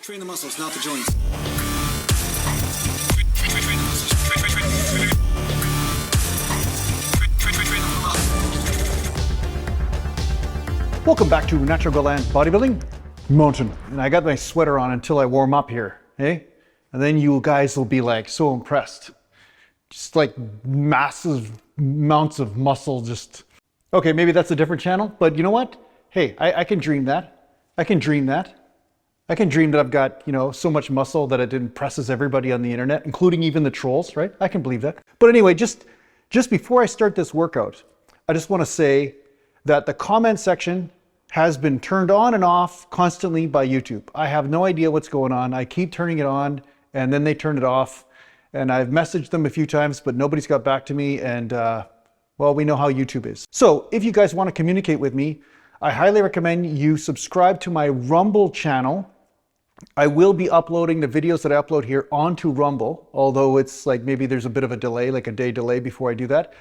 Train the muscles, not the joints. Welcome back to Natural Galant Bodybuilding Mountain. And I got my sweater on until I warm up here, eh? And then you guys will be like so impressed. Just like massive amounts of muscle just... Okay, maybe that's a different channel, but you know what? Hey, I can dream that. I can dream that. I can dream that I've got, you know, so much muscle that it impresses everybody on the internet, including even the trolls, right? I can believe that. But anyway, just before I start this workout, I just want to say that the comment section has been turned on and off constantly by YouTube. I have no idea what's going on. I keep turning it on and then they turn it off. And I've messaged them a few times, but nobody's got back to me. And well, we know how YouTube is. So if you guys want to communicate with me, I highly recommend you subscribe to my Rumble channel. I will be uploading the videos that I upload here onto Rumble, although it's like maybe there's a bit of a delay, like a day delay before I do that.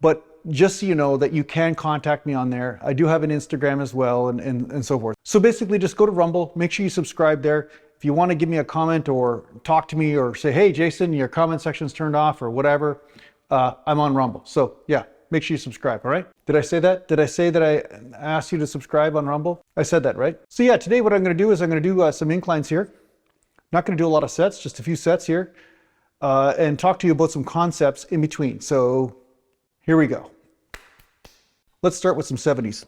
But just so you know that you can contact me on there. I do have an Instagram as well and so forth. So basically just go to Rumble, make sure you subscribe there. If you want to give me a comment or talk to me or say, hey, Jason, your comment section's turned off or whatever, I'm on Rumble. So yeah, make sure you subscribe, all right? Did I say that? Did I say that I asked you to subscribe on Rumble? I said that, right? So yeah, today what I'm gonna do is I'm gonna do some inclines here. Not gonna do a lot of sets, just a few sets here, and talk to you about some concepts in between. So here we go. Let's start with some 70s.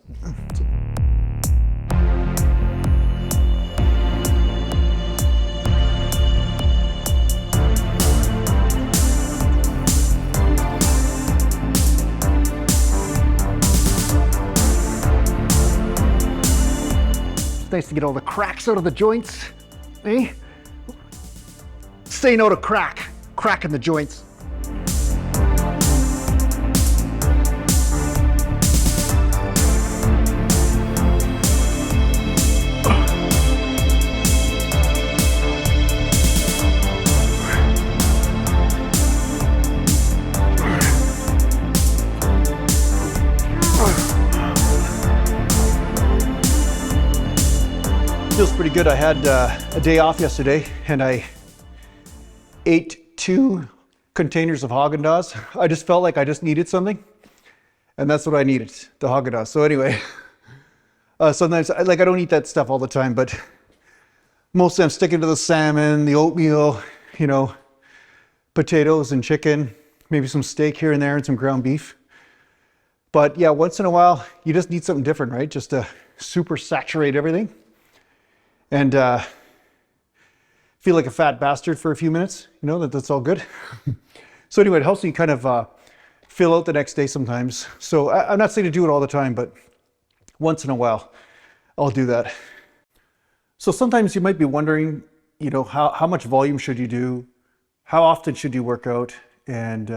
Nice to get all the cracks out of the joints, eh? Say no to crack in the joints. Feels pretty good. I had a day off yesterday and I ate 2 containers of Haagen-Dazs. I just felt like I just needed something and that's what I needed, the Haagen-Dazs. So anyway, sometimes I don't eat that stuff all the time, but mostly I'm sticking to the salmon, the oatmeal, you know, potatoes and chicken, maybe some steak here and there and some ground beef. But yeah, once in a while, you just need something different, right? Just to super saturate everything. And feel like a fat bastard for a few minutes, you know, that's all good. So anyway, it helps me kind of fill out the next day sometimes. So I'm not saying to do it all the time, but once in a while, I'll do that. So sometimes you might be wondering, you know, how much volume should you do? How often should you work out? And,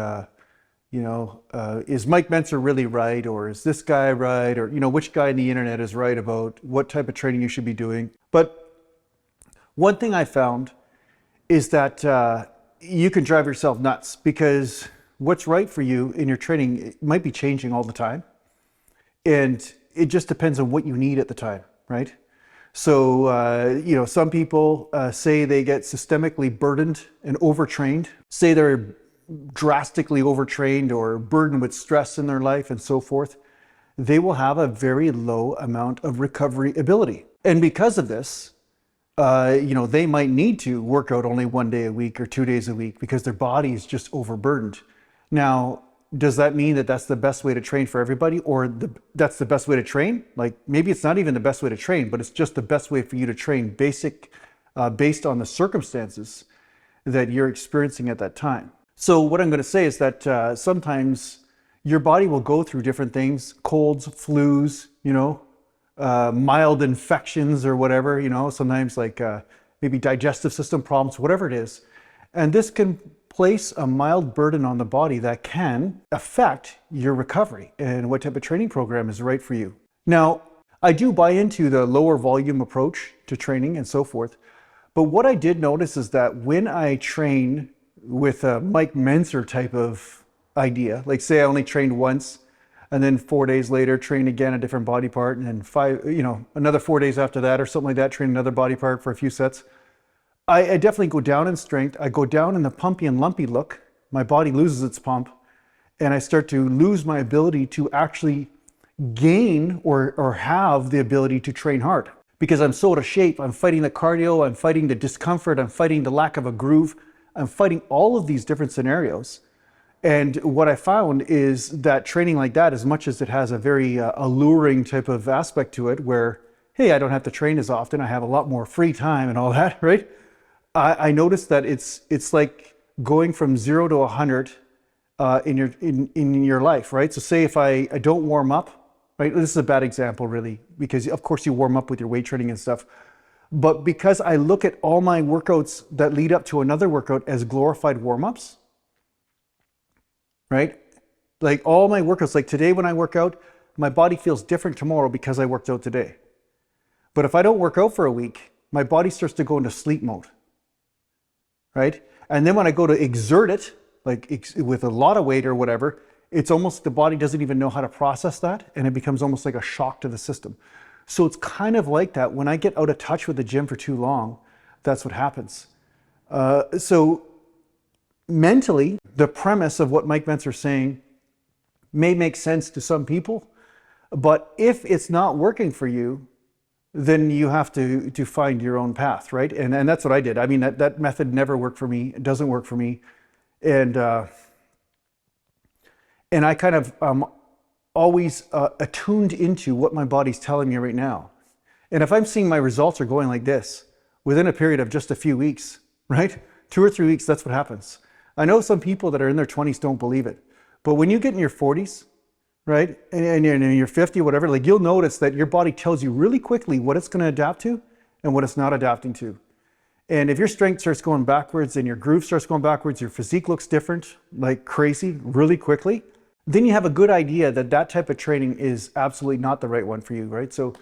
you know, is Mike Mentzer really right? Or is this guy right? Or, you know, which guy on the internet is right about what type of training you should be doing? But one thing I found is that you can drive yourself nuts because what's right for you in your training it might be changing all the time. And it just depends on what you need at the time, right? So, you know, some people say they get systemically burdened and overtrained, say they're drastically overtrained or burdened with stress in their life and so forth. They will have a very low amount of recovery ability. And because of this, you know, they might need to work out only 1 day a week or 2 days a week because their body is just overburdened. Now, does that mean that that's the best way to train for everybody or that's the best way to train? Like maybe it's not even the best way to train, but it's just the best way for you to train based on the circumstances that you're experiencing at that time. So what I'm going to say is that sometimes your body will go through different things, colds, flus, you know, mild infections or whatever, you know, sometimes like maybe digestive system problems, whatever it is. And this can place a mild burden on the body that can affect your recovery and what type of training program is right for you. Now, I do buy into the lower volume approach to training and so forth. But what I did notice is that when I train with a Mike Mentzer type of idea, like say I only trained once and then 4 days later train again a different body part and then another 4 days after that or something like that, train another body part for a few sets. I definitely go down in strength. I go down in the pumpy and lumpy look. My body loses its pump, and I start to lose my ability to actually gain or have the ability to train hard. Because I'm so out of shape, I'm fighting the cardio, I'm fighting the discomfort, I'm fighting the lack of a groove, I'm fighting all of these different scenarios. And what I found is that training like that, as much as it has a very alluring type of aspect to it, where, hey, I don't have to train as often, I have a lot more free time and all that, right? I noticed that it's like going from 0 to 100 in your life, right? So say if I don't warm up, right? This is a bad example really, because of course you warm up with your weight training and stuff. But because I look at all my workouts that lead up to another workout as glorified warm-ups, right? Like all my workouts, like today when I work out, my body feels different tomorrow because I worked out today. But if I don't work out for a week, my body starts to go into sleep mode, right? And then when I go to exert it, like with a lot of weight or whatever, it's almost the body doesn't even know how to process that, and it becomes almost like a shock to the system. So it's kind of like that. When I get out of touch with the gym for too long, that's what happens. So mentally, the premise of what Mike Mentzer is saying may make sense to some people, but if it's not working for you, then you have to find your own path, right? And that's what I did. I mean, that method never worked for me. It doesn't work for me. And I kind of always attuned into what my body's telling me right now. And if I'm seeing my results are going like this within a period of just a few weeks, right? 2 or 3 weeks, that's what happens. I know some people that are in their 20s don't believe it, but when you get in your 40s, right, and you're 50 or whatever, like you'll notice that your body tells you really quickly what it's going to adapt to and what it's not adapting to. And if your strength starts going backwards and your groove starts going backwards, your physique looks different, like crazy, really quickly, then you have a good idea that that type of training is absolutely not the right one for you, right? So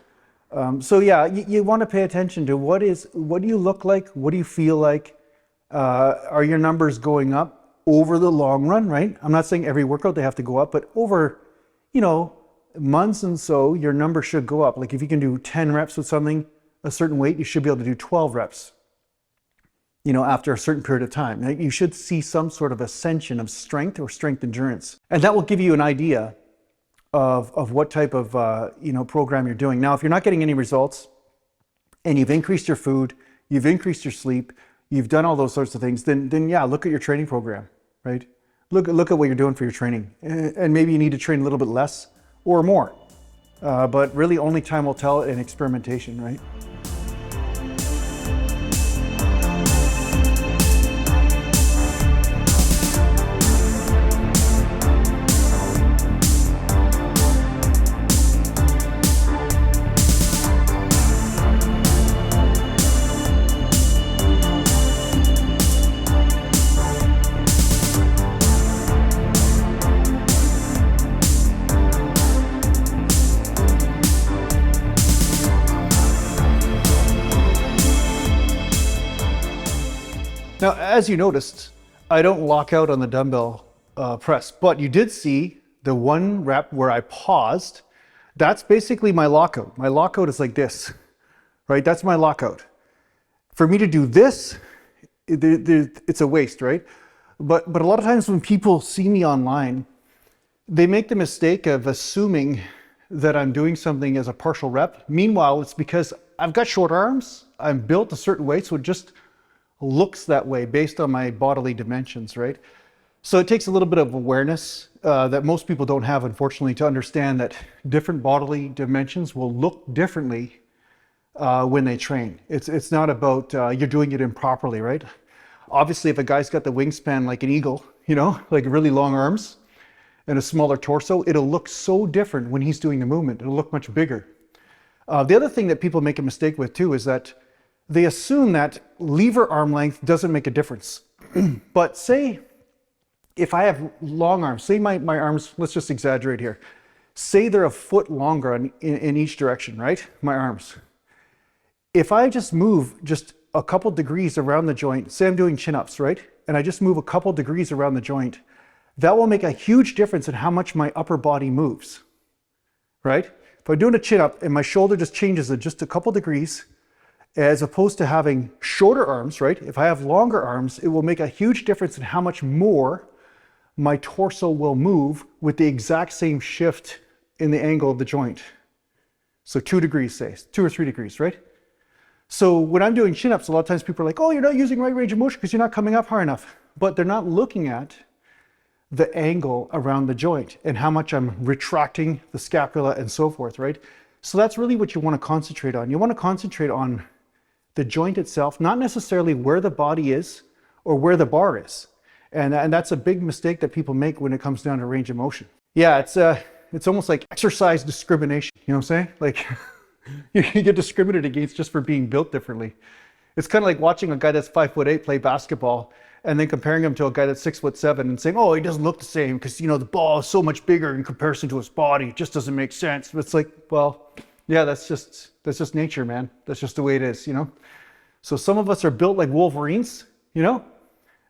yeah, you want to pay attention to what do you look like? What do you feel like? Are your numbers going up over the long run, right? I'm not saying every workout they have to go up, but over, months and so, your number should go up. Like if you can do 10 reps with something, a certain weight, you should be able to do 12 reps. After a certain period of time. Now, you should see some sort of ascension of strength or strength endurance. And that will give you an idea of what type of program you're doing. Now, if you're not getting any results and you've increased your food, you've increased your sleep, you've done all those sorts of things, then yeah, look at your training program, right? Look at what you're doing for your training. And maybe you need to train a little bit less or more. But really only time will tell in experimentation, right? Now, as you noticed, I don't lock out on the dumbbell press, but you did see the one rep where I paused. That's basically my lockout. My lockout is like this, right? That's my lockout. For me to do this, it's a waste, right? But a lot of times when people see me online, they make the mistake of assuming that I'm doing something as a partial rep. Meanwhile, it's because I've got short arms, I'm built a certain way, so it just looks that way based on my bodily dimensions, right? So it takes a little bit of awareness that most people don't have, unfortunately, to understand that different bodily dimensions will look differently when they train. It's not about you're doing it improperly, right? Obviously, if a guy's got the wingspan like an eagle, like really long arms and a smaller torso, it'll look so different when he's doing the movement. It'll look much bigger. The other thing that people make a mistake with too is that they assume that lever arm length doesn't make a difference. But say if I have long arms, say my arms, let's just exaggerate here. Say they're a foot longer in each direction, right? My arms. If I just move just a couple degrees around the joint, say I'm doing chin-ups, right? And I just move a couple degrees around the joint, that will make a huge difference in how much my upper body moves, right? If I'm doing a chin-up and my shoulder just changes it just a couple degrees, as opposed to having shorter arms, right? If I have longer arms, it will make a huge difference in how much more my torso will move with the exact same shift in the angle of the joint. So 2 degrees, say, 2 or 3 degrees, right? So when I'm doing chin-ups, a lot of times people are like, oh, you're not using right range of motion because you're not coming up high enough. But they're not looking at the angle around the joint and how much I'm retracting the scapula and so forth, right? So that's really what you want to concentrate on. You want to concentrate on the joint itself, not necessarily where the body is or where the bar is. And that's a big mistake that people make when it comes down to range of motion. Yeah, it's almost like exercise discrimination, you know what I'm saying? Like you get discriminated against just for being built differently. It's kind of like watching a guy that's 5'8" play basketball and then comparing him to a guy that's 6'7" and saying, oh, he doesn't look the same because, you know, the ball is so much bigger in comparison to his body. It just doesn't make sense. But it's like, well, yeah, that's just nature, man. That's just the way it is, you know? So some of us are built like Wolverines, you know?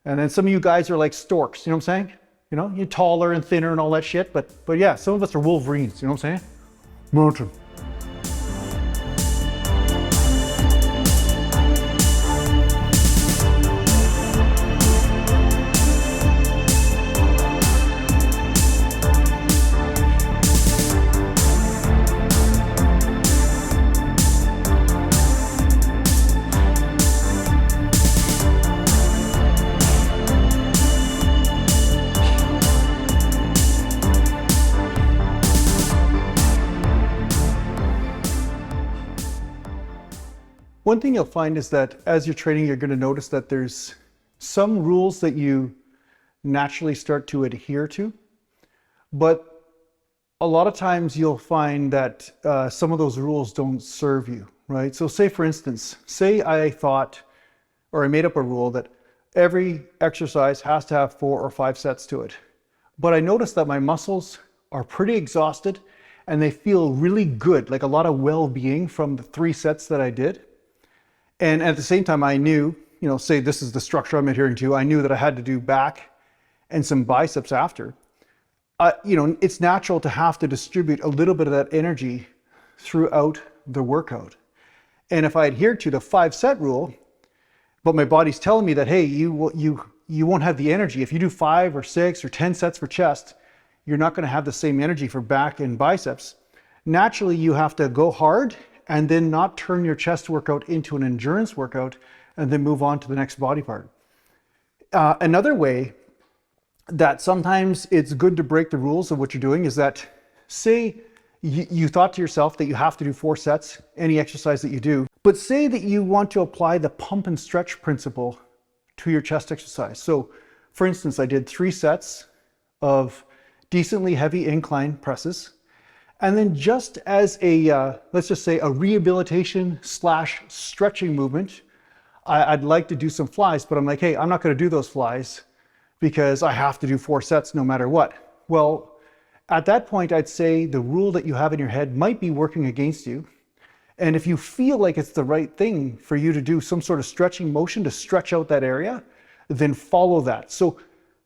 And then some of you guys are like storks, you know what I'm saying? You know, you're taller and thinner and all that shit. But yeah, some of us are Wolverines, you know what I'm saying? Mountain. One thing you'll find is that as you're training, you're going to notice that there's some rules that you naturally start to adhere to, but a lot of times you'll find that some of those rules don't serve you, right? So say for instance, say I thought, or I made up a rule that every exercise has to have 4 or 5 sets to it, but I noticed that my muscles are pretty exhausted and they feel really good, like a lot of well-being from the 3 sets that I did. And at the same time, I knew, you know, say this is the structure I'm adhering to, I knew that I had to do back and some biceps after. You know, it's natural to have to distribute a little bit of that energy throughout the workout. And if I adhere to the 5-set rule, but my body's telling me that, hey, you won't have the energy. If you do 5 or 6 or 10 sets for chest, you're not going to have the same energy for back and biceps. Naturally, you have to go hard and then not turn your chest workout into an endurance workout and then move on to the next body part. Another way that sometimes it's good to break the rules of what you're doing is that, say you thought to yourself that you have to do 4 sets, any exercise that you do, but say that you want to apply the pump and stretch principle to your chest exercise. So for instance, I did 3 sets of decently heavy incline presses. And then just as a, let's just say a rehabilitation / stretching movement, I'd like to do some flies, but I'm like, hey, I'm not going to do those flies because I have to do 4 sets no matter what. Well, at that point, I'd say the rule that you have in your head might be working against you. And if you feel like it's the right thing for you to do some sort of stretching motion to stretch out that area, then follow that. So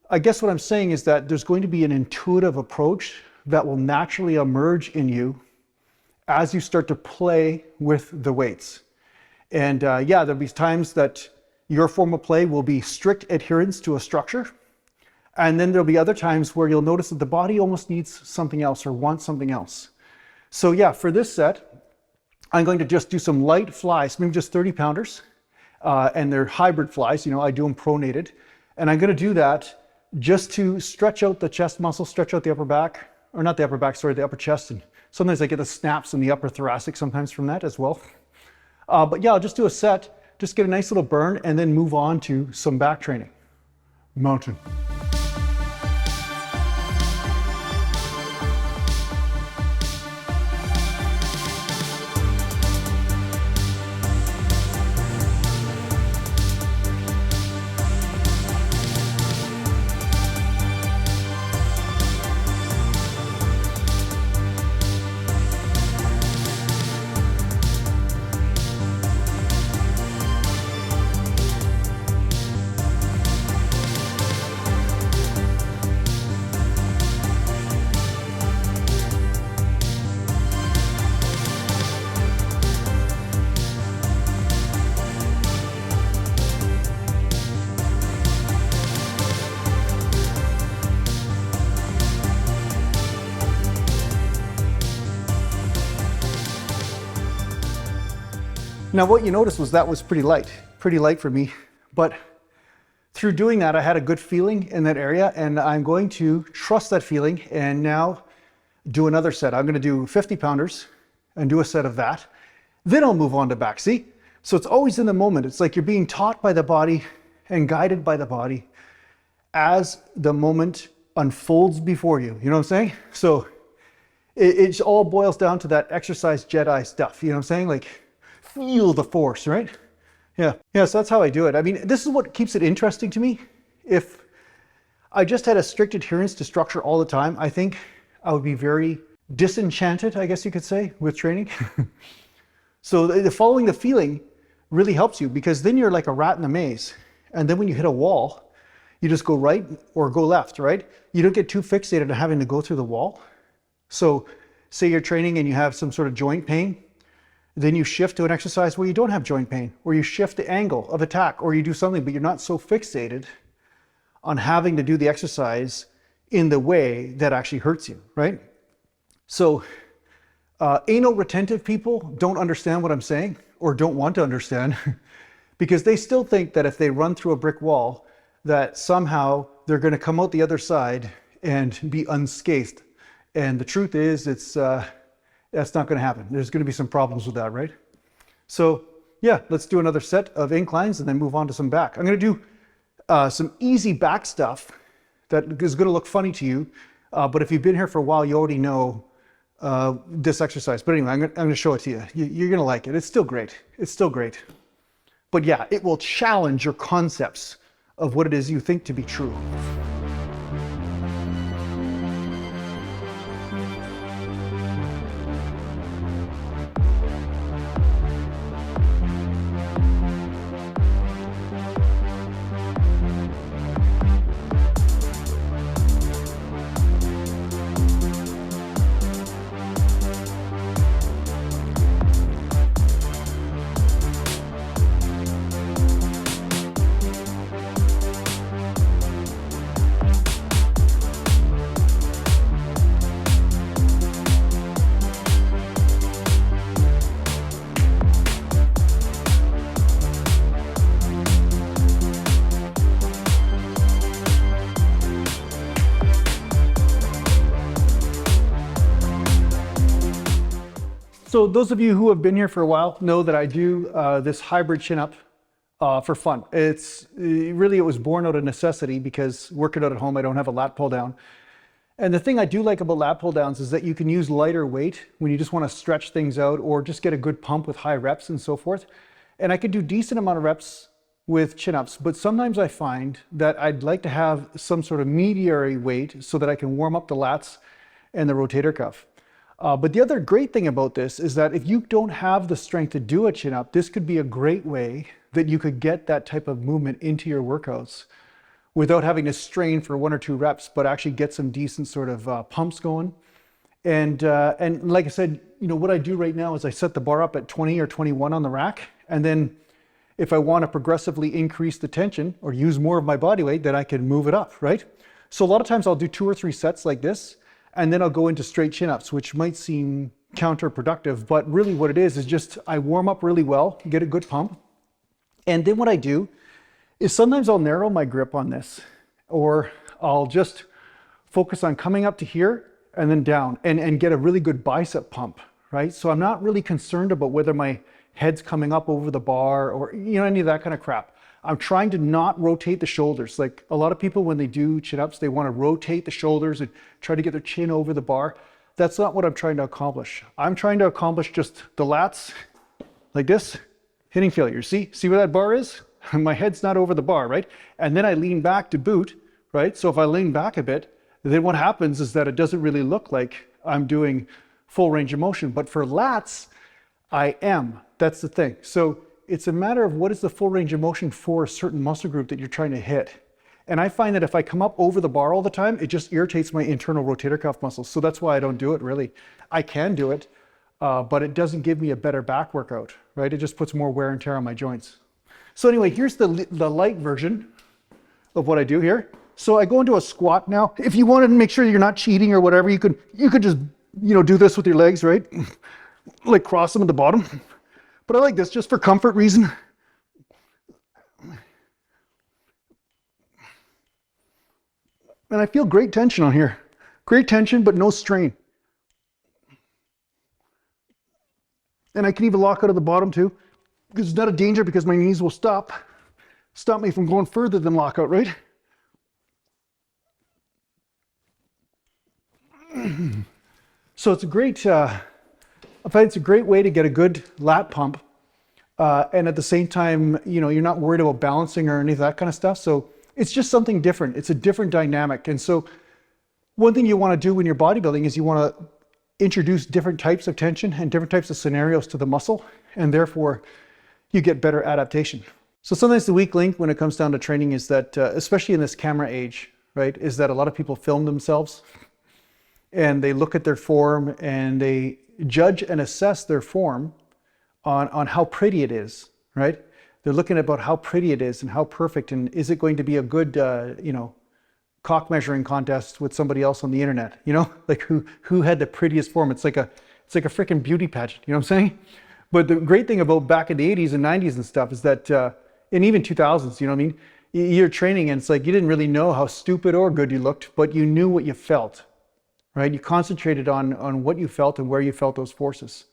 I guess what I'm saying is that there's going to be an intuitive approach that will naturally emerge in you as you start to play with the weights. And yeah, there'll be times that your form of play will be strict adherence to a structure. And then there'll be other times where you'll notice that the body almost needs something else or wants something else. So yeah, for this set, I'm going to just do some light flies, maybe just 30 pounders. And they're hybrid flies, you know, I do them pronated. And I'm going to do that just to stretch out the chest muscle, stretch out the upper back, or not the upper back, sorry, the upper chest. And sometimes I get the snaps in the upper thoracic sometimes from that as well. But yeah, I'll just do a set, just get a nice little burn and then move on to some back training. Mountain. Now what you noticed was that was pretty light for me, but through doing that, I had a good feeling in that area, and I'm going to trust that feeling and now do another set. I'm gonna do 50 pounders and do a set of that. Then I'll move on to back, see? So it's always in the moment. It's like you're being taught by the body and guided by the body as the moment unfolds before you. You know what I'm saying? So it all boils down to that exercise Jedi stuff. You know what I'm saying? Like, feel the force, right? Yeah, so that's how I do it. I mean, this is what keeps it interesting to me. If I just had a strict adherence to structure all the time, I think I would be very disenchanted, I guess you could say, with training. So the following the feeling really helps you, because then you're like a rat in a maze. And then when you hit a wall, you just go right or go left, right? You don't get too fixated on having to go through the wall. So say you're training and you have some sort of joint pain, then you shift to an exercise where you don't have joint pain, or you shift the angle of attack, or you do something, but you're not so fixated on having to do the exercise in the way that actually hurts you, right? So anal retentive people don't understand what I'm saying, or don't want to understand, because they still think that if they run through a brick wall, that somehow they're going to come out the other side and be unscathed. And the truth is, that's not going to happen. There's going to be some problems with that, right? So yeah, let's do another set of inclines and then move on to some back. I'm going to do some easy back stuff that is going to look funny to you, but if you've been here for a while, you already know this exercise. But anyway, I'm going to show it to you. You're going to like it. It's still great. It's still great. But yeah, it will challenge your concepts of what it is you think to be true. So those of you who have been here for a while know that I do this hybrid chin-up for fun. It was born out of necessity, because working out at home, I don't have a lat pull down. And the thing I do like about lat pull downs is that you can use lighter weight when you just want to stretch things out or just get a good pump with high reps and so forth. And I could do decent amount of reps with chin-ups, but sometimes I find that I'd like to have some sort of mediary weight so that I can warm up the lats and the rotator cuff. But the other great thing about this is that if you don't have the strength to do a chin-up, this could be a great way that you could get that type of movement into your workouts without having to strain for 1 or 2 reps, but actually get some decent sort of pumps going. And like I said, you know, what I do right now is I set the bar up at 20 or 21 on the rack. And then if I want to progressively increase the tension or use more of my body weight, then I can move it up, right? So a lot of times I'll do 2 or 3 sets like this, and then I'll go into straight chin-ups, which might seem counterproductive, but really what it is just I warm up really well, get a good pump. And then what I do is sometimes I'll narrow my grip on this, or I'll just focus on coming up to here and then down and get a really good bicep pump, right? So I'm not really concerned about whether my head's coming up over the bar or, you know, any of that kind of crap. I'm trying to not rotate the shoulders. Like a lot of people, when they do chin-ups, they want to rotate the shoulders and try to get their chin over the bar. That's not what I'm trying to accomplish. I'm trying to accomplish just the lats like this, hitting failure. See where that bar is? My head's not over the bar, right? And then I lean back to boot, right? So if I lean back a bit, then what happens is that it doesn't really look like I'm doing full range of motion. But for lats, I am. That's the thing. So it's a matter of what is the full range of motion for a certain muscle group that you're trying to hit. And I find that if I come up over the bar all the time, it just irritates my internal rotator cuff muscles. So that's why I don't do it really. I can do it, but it doesn't give me a better back workout, right? It just puts more wear and tear on my joints. So anyway, here's the light version of what I do here. So I go into a squat now. If you wanted to make sure you're not cheating or whatever, you could just, you know, do this with your legs, right? Like cross them at the bottom. But I like this just for comfort reason. And I feel great tension on here. Great tension, but no strain. And I can even lock out of the bottom too, because it's not a danger because my knees will stop me from going further than lockout, right? So it's a great, I find it's a great way to get a good lat pump. And at the same time, you know, you're not worried about balancing or any of that kind of stuff. So it's just something different. It's a different dynamic. And so one thing you want to do when you're bodybuilding is you want to introduce different types of tension and different types of scenarios to the muscle, and therefore you get better adaptation. So sometimes the weak link when it comes down to training is that, especially in this camera age, right, is that a lot of people film themselves and they look at their form and they judge and assess their form on how pretty it is, right? They're looking about how pretty it is and how perfect, and is it going to be a good, you know, cock measuring contest with somebody else on the internet, you know, like who had the prettiest form. It's like a freaking beauty pageant, you know what I'm saying? But the great thing about back in the 80s and 90s and stuff is that, and even 2000s, you know what I mean? You're training and it's like you didn't really know how stupid or good you looked, but you knew what you felt, right? You concentrated on what you felt and where you felt those forces.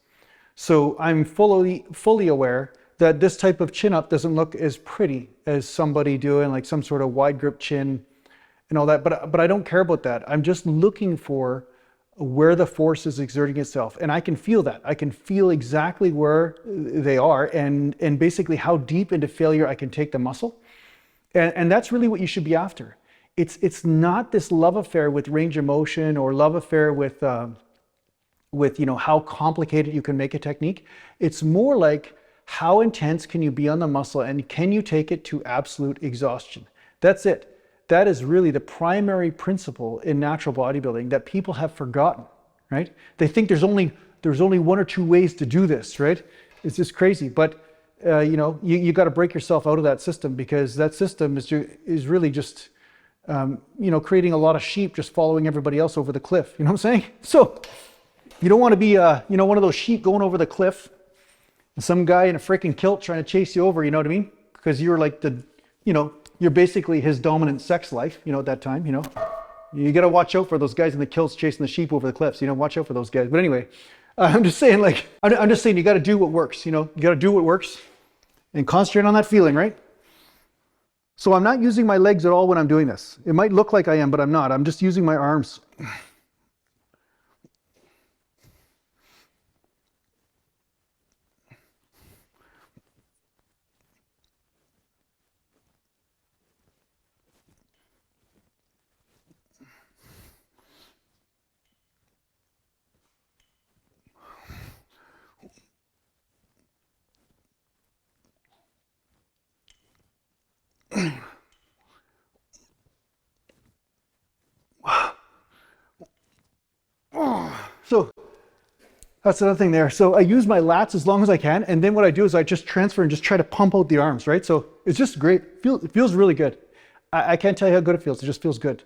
So I'm fully aware that this type of chin up doesn't look as pretty as somebody doing like some sort of wide grip chin and all that, but I don't care about that. I'm just looking for where the force is exerting itself, and I can feel that. I can feel exactly where they are, and basically how deep into failure I can take the muscle, and that's really what you should be after. It's not this love affair with range of motion or love affair with you know how complicated you can make a technique. It's more like how intense can you be on the muscle, and can you take it to absolute exhaustion? That's it. That is really the primary principle in natural bodybuilding that people have forgotten, right? They think there's only one or two ways to do this, right? It's just crazy. But you know, you got to break yourself out of that system, because that system is really just you know, creating a lot of sheep just following everybody else over the cliff. You know what I'm saying? So you don't want to be you know, one of those sheep going over the cliff and some guy in a freaking kilt trying to chase you over. You know what I mean? Because you're like you know, you're basically his dominant sex life, you know, at that time, you know. You got to watch out for those guys in the kilts chasing the sheep over the cliffs, you know, watch out for those guys. But anyway, I'm just saying, like, I'm just saying you got to do what works, you know, you got to do what works and concentrate on that feeling, right? So I'm not using my legs at all when I'm doing this. It might look like I am, but I'm not. I'm just using my arms. So that's another thing there. So I use my lats as long as I can, and then what I do is I just transfer and just try to pump out the arms, right? So it's just great. It feels really good. I can't tell you how good it feels. It just feels good.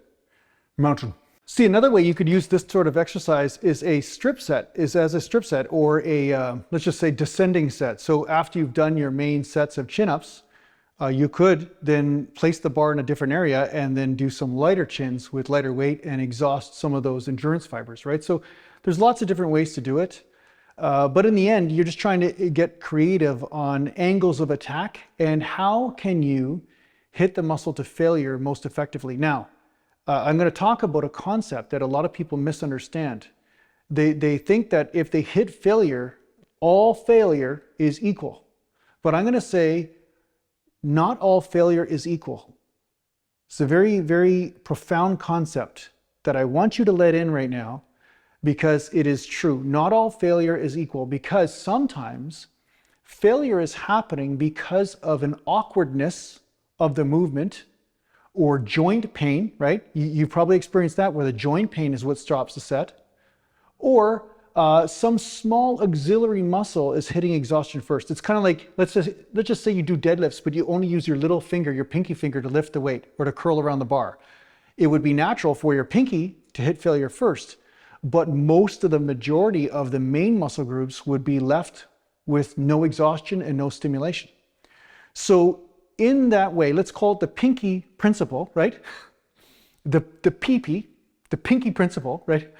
Mountain. See, another way you could use this sort of exercise is as a strip set, or a let's just say descending set. So after you've done your main sets of chin-ups, you could then place the bar in a different area and then do some lighter chins with lighter weight and exhaust some of those endurance fibers, right? So there's lots of different ways to do it. But in the end, you're just trying to get creative on angles of attack and how can you hit the muscle to failure most effectively. Now, I'm going to talk about a concept that a lot of people misunderstand. They think that if they hit failure, all failure is equal. But I'm going to say, not all failure is equal. It's a very, very profound concept that I want you to let in right now, because it is true. Not all failure is equal, because sometimes failure is happening because of an awkwardness of the movement or joint pain, right? You've probably experienced that, where the joint pain is what stops the set, or some small auxiliary muscle is hitting exhaustion first. It's kind of like, let's just say you do deadlifts, but you only use your little finger, your pinky finger, to lift the weight or to curl around the bar. It would be natural for your pinky to hit failure first, but most of the majority of the main muscle groups would be left with no exhaustion and no stimulation. So in that way, let's call it the pinky principle, right? The PP, the pinky principle, right?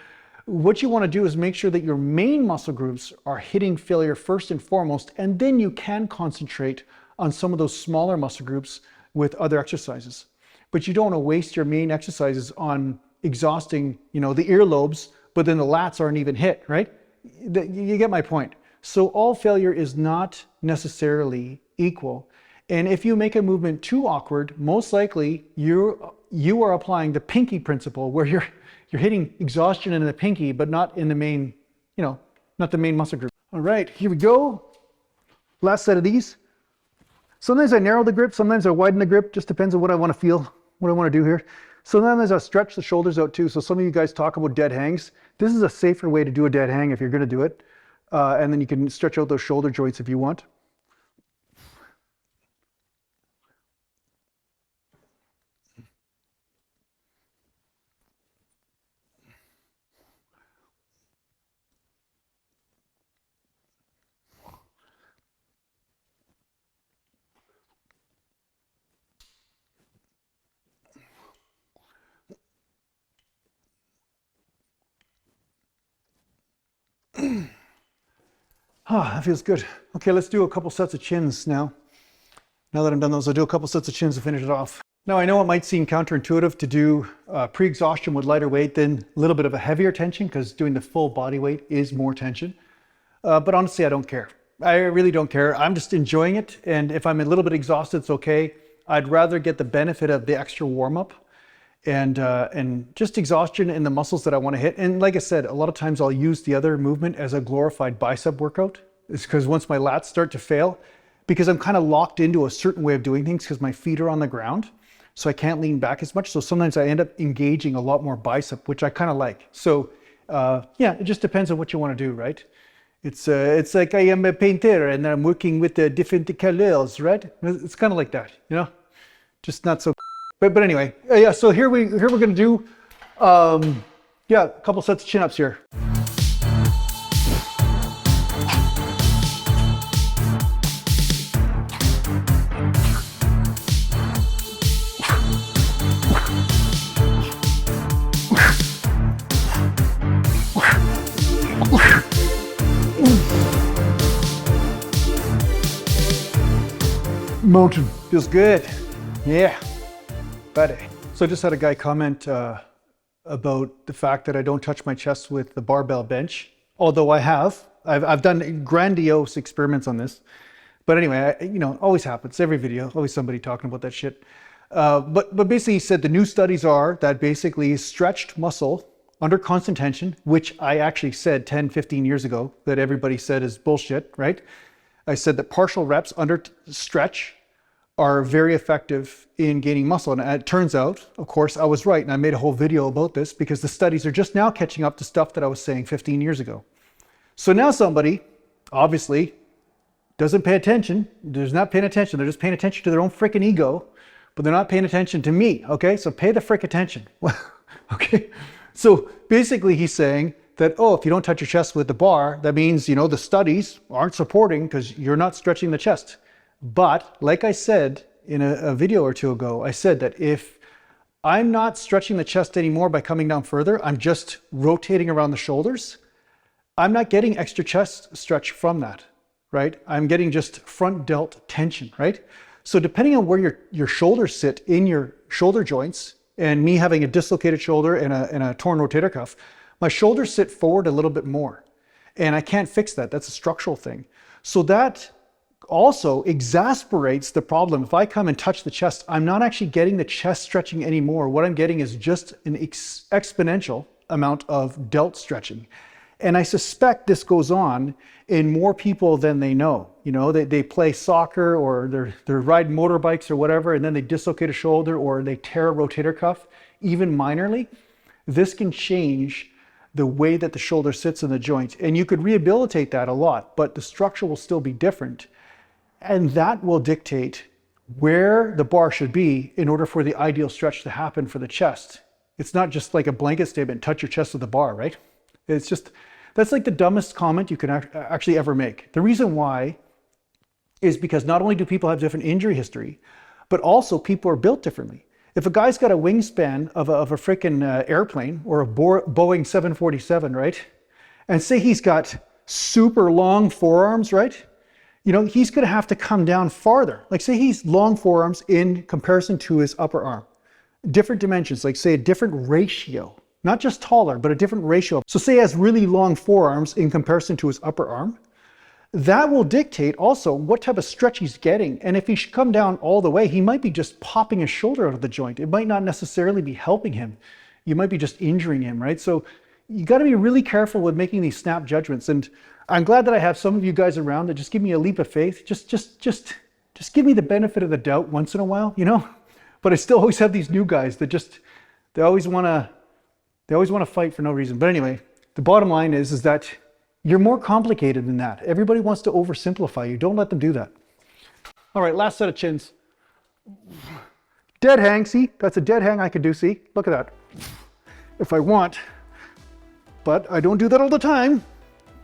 What you want to do is make sure that your main muscle groups are hitting failure first and foremost, and then you can concentrate on some of those smaller muscle groups with other exercises. But you don't want to waste your main exercises on exhausting, the earlobes, but then the lats aren't even hit, right? You get my point. So all failure is not necessarily equal. And if you make a movement too awkward, most likely you are applying the pinky principle, where you're hitting exhaustion in the pinky, but not in the main, not the main muscle group. All right, here we go. Last set of these. Sometimes I narrow the grip, sometimes I widen the grip, just depends on what I want to feel, what I want to do here. Sometimes I stretch the shoulders out too. So some of you guys talk about dead hangs. This is a safer way to do a dead hang if you're going to do it. And then you can stretch out those shoulder joints if you want. That feels good. Okay, let's do a couple sets of chins now. Now that I'm done those, I'll do a couple sets of chins to finish it off. Now, I know it might seem counterintuitive to do pre-exhaustion with lighter weight than a little bit of a heavier tension, because doing the full body weight is more tension. But honestly, I don't care. I really don't care. I'm just enjoying it. And if I'm a little bit exhausted, it's okay. I'd rather get the benefit of the extra warm-up and just exhaustion in the muscles that I want to hit. And like I said, a lot of times I'll use the other movement as a glorified bicep workout. It's because once my lats start to fail, because I'm kind of locked into a certain way of doing things because my feet are on the ground, so I can't lean back as much. So sometimes I end up engaging a lot more bicep, which I kind of like. So yeah, it just depends on what you want to do, right? It's like I am a painter and I'm working with the different colors, right? It's kind of like that, just not so. But anyway, yeah. So here we're gonna do, yeah, a couple sets of chin ups here. Mountain feels good, yeah. Buddy. So I just had a guy comment about the fact that I don't touch my chest with the barbell bench, although I've done grandiose experiments on this. But anyway, always happens, every video, always somebody talking about that shit. But basically he said the new studies are that basically stretched muscle under constant tension, which I actually said 10, 15 years ago that everybody said is bullshit, right? I said that partial reps under stretch are very effective in gaining muscle. And it turns out, of course, I was right. And I made a whole video about this because the studies are just now catching up to stuff that I was saying 15 years ago. So now somebody, obviously, doesn't pay attention. They're not paying attention. They're just paying attention to their own freaking ego, but they're not paying attention to me, okay? So pay the frick attention, okay? So basically he's saying that, oh, if you don't touch your chest with the bar, that means, the studies aren't supporting because you're not stretching the chest. But like I said in a video or two ago, I said that if I'm not stretching the chest anymore by coming down further, I'm just rotating around the shoulders, I'm not getting extra chest stretch from that, right? I'm getting just front delt tension, right? So depending on where your shoulders sit in your shoulder joints, and me having a dislocated shoulder and a torn rotator cuff, my shoulders sit forward a little bit more. And I can't fix that. That's a structural thing. So that also exasperates the problem. If I come and touch the chest, I'm not actually getting the chest stretching anymore. What I'm getting is just an exponential amount of delt stretching. And I suspect this goes on in more people than they know. They play soccer or they're riding motorbikes or whatever, and then they dislocate a shoulder or they tear a rotator cuff, even minorly. This can change the way that the shoulder sits in the joint. And you could rehabilitate that a lot, but the structure will still be different. And that will dictate where the bar should be in order for the ideal stretch to happen for the chest. It's not just like a blanket statement, touch your chest with the bar, right? It's just, That's like the dumbest comment you can actually ever make. The reason why is because not only do people have different injury history, but also people are built differently. If a guy's got a wingspan of a freaking airplane or a Boeing 747, right? And say he's got super long forearms, right? You know, he's gonna have to come down farther. Like say he's long forearms in comparison to his upper arm. Different dimensions, like say a different ratio. Not just taller, but a different ratio. So say he has really long forearms in comparison to his upper arm. That will dictate also what type of stretch he's getting. And if he should come down all the way, he might be just popping his shoulder out of the joint. It might not necessarily be helping him. You might be just injuring him, right? So you got to be really careful with making these snap judgments. And I'm glad that I have some of you guys around that just give me a leap of faith. Just give me the benefit of the doubt once in a while, you know? But I still always have these new guys that they always want to fight for no reason. But anyway, the bottom line is that you're more complicated than that. Everybody wants to oversimplify you. Don't let them do that. All right, last set of chins. Dead hang, see? That's a dead hang I could do, see? Look at that. If I want, but I don't do that all the time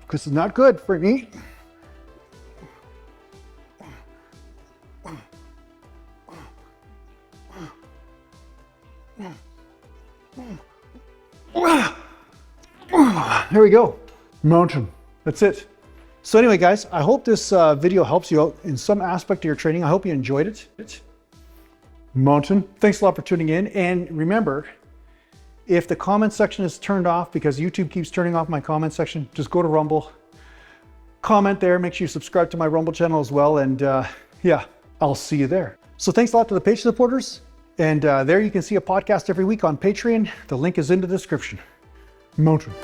because it's not good for me. There we go. Mountain. That's it. So anyway, guys, I hope this video helps you out in some aspect of your training. I hope you enjoyed it. Mountain. Thanks a lot for tuning in. And remember, if the comment section is turned off because YouTube keeps turning off my comment section, just go to Rumble, comment there, make sure you subscribe to my Rumble channel as well. And yeah, I'll see you there. So thanks a lot to the Patreon supporters. And there you can see a podcast every week on Patreon. The link is in the description. Mountain.